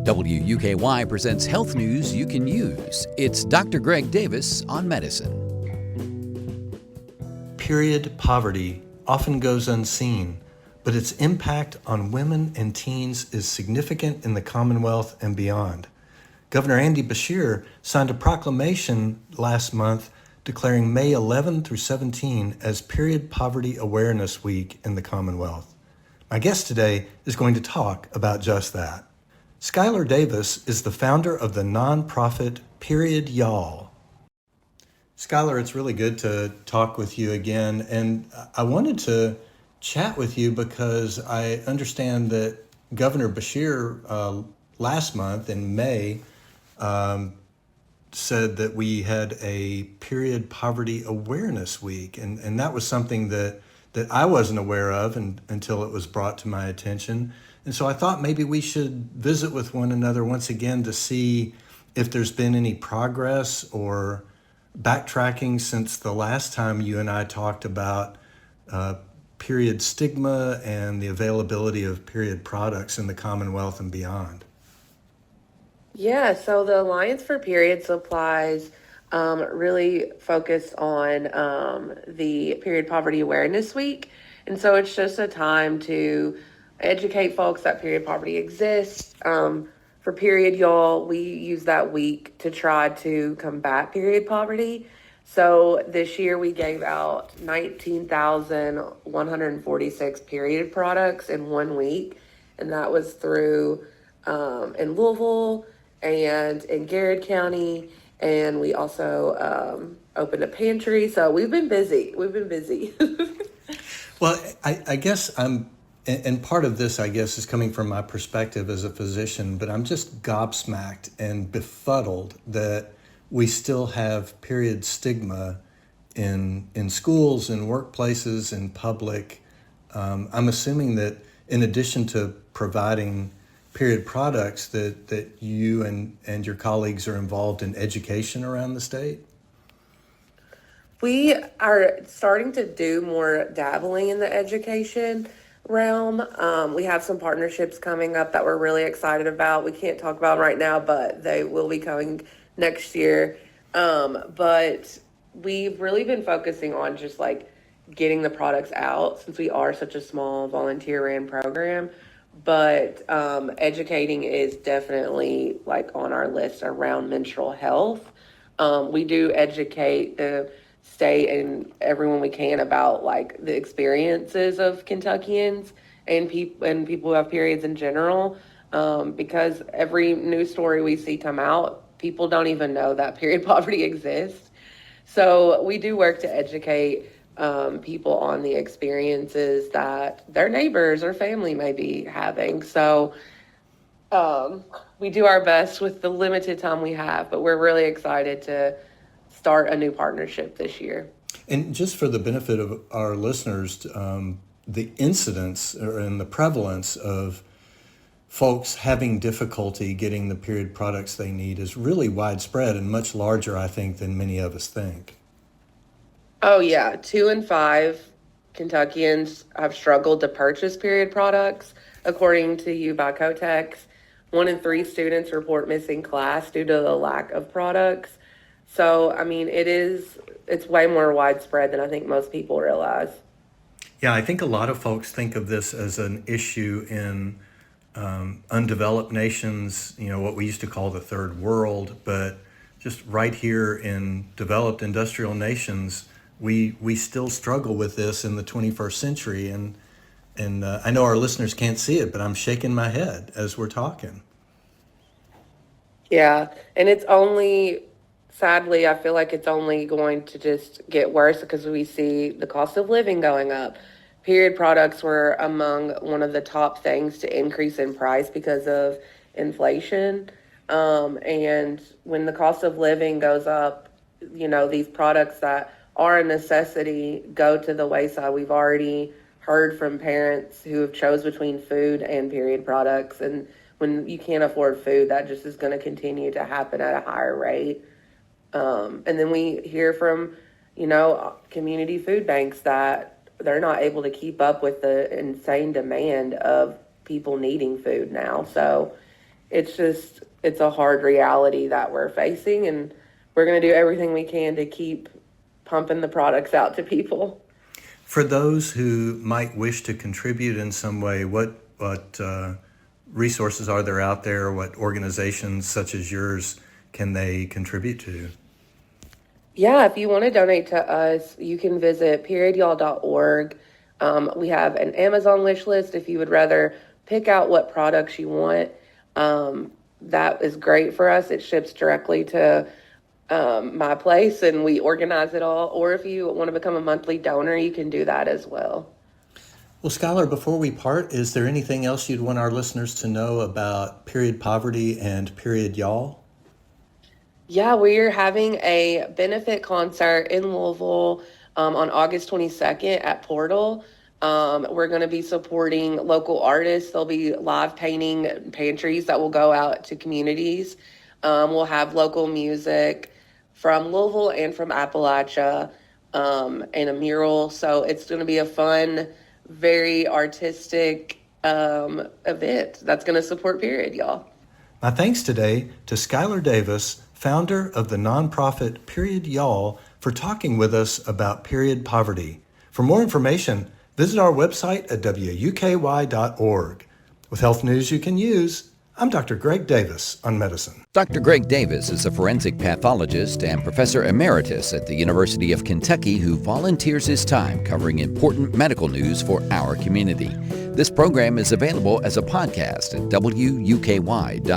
WUKY presents health news you can use. It's Dr. Greg Davis on medicine. Period poverty often goes unseen, but its impact on women and teens is significant in the Commonwealth and beyond. Governor Andy Beshear signed a proclamation last month declaring May 11 through 17 as Period Poverty Awareness Week in the Commonwealth. My guest today is going to talk about just that. Skylar Davis is the founder of the nonprofit Period Y'all. Skylar, it's really good to talk with you again, and I wanted to chat with you because I understand that Governor Beshear last month in May said that we had a Period Poverty Awareness Week, and that was something that I wasn't aware of until it was brought to my attention. And so I thought maybe we should visit with one another once again to see if there's been any progress or backtracking since the last time you and I talked about period stigma and the availability of period products in the Commonwealth and beyond. Yeah, so the Alliance for Period Supplies really focused on the Period Poverty Awareness Week. And so it's just a time to educate folks that period poverty exists. For Period Y'all, we use that week to try to combat period poverty. So this year we gave out 19,146 period products in 1 week. And that was through in Louisville and in Garrett County. And we also opened a pantry. So we've been busy. Well, I guess and part of this, I guess, is coming from my perspective as a physician, but I'm just gobsmacked and befuddled that we still have period stigma in schools, in workplaces, in public. I'm assuming that in addition to providing period products, that you and your colleagues are involved in education around the state? We are starting to do more dabbling in the education realm. We have some partnerships coming up that we're really excited about. We can't talk about right now, but they will be coming next year. But we've really been focusing on just like getting the products out since we are such a small volunteer ran program. But educating is definitely like on our list around menstrual health. We do educate the state and everyone we can about like the experiences of Kentuckians and people who have periods in general, because every news story we see come out, people don't even know that period poverty exists. So we do work to educate people on the experiences that their neighbors or family may be having. So we do our best with the limited time we have, but we're really excited to start a new partnership this year. And just for the benefit of our listeners, the incidence and the prevalence of folks having difficulty getting the period products they need is really widespread and much larger, I think, than many of us think. Oh, yeah. 2 in 5 Kentuckians have struggled to purchase period products, according to U by Kotex. 1 in 3 students report missing class due to the lack of products. So, I mean, it's way more widespread than I think most people realize. Yeah, I think a lot of folks think of this as an issue in undeveloped nations, what we used to call the third world, but just right here in developed industrial nations, we still struggle with this in the 21st century. And I know our listeners can't see it, but I'm shaking my head as we're talking. Yeah, and sadly, I feel like it's only going to just get worse because we see the cost of living going up. Period products were among one of the top things to increase in price because of inflation. And when the cost of living goes up, these products that are a necessity go to the wayside. We've already heard from parents who have chose between food and period products. And when you can't afford food, that just is going to continue to happen at a higher rate. And then we hear from, community food banks that they're not able to keep up with the insane demand of people needing food now. So it's a hard reality that we're facing, and we're going to do everything we can to keep pumping the products out to people. For those who might wish to contribute in some way, what resources are there out there? What organizations such as yours can they contribute to? Yeah, if you want to donate to us, you can visit periody'all.org. We have an Amazon wish list if you would rather pick out what products you want. That is great for us. It ships directly to my place, and we organize it all. Or if you want to become a monthly donor, you can do that as well. Well, Skylar, before we part, is there anything else you'd want our listeners to know about Period Poverty and Period Y'all? Yeah, we're having a benefit concert in Louisville on August 22nd at Portal. We're going to be supporting local artists. There'll be live painting pantries that will go out to communities. We'll have local music from Louisville and from Appalachia, and a mural. So it's going to be a fun, very artistic event that's going to support Period, y'all. My thanks today to Skylar Davis, founder of the nonprofit Period Y'all, for talking with us about period poverty. For more information, visit our website at wuky.org. With health news you can use, I'm Dr. Greg Davis on medicine. Dr. Greg Davis is a forensic pathologist and professor emeritus at the University of Kentucky who volunteers his time covering important medical news for our community. This program is available as a podcast at wuky.org.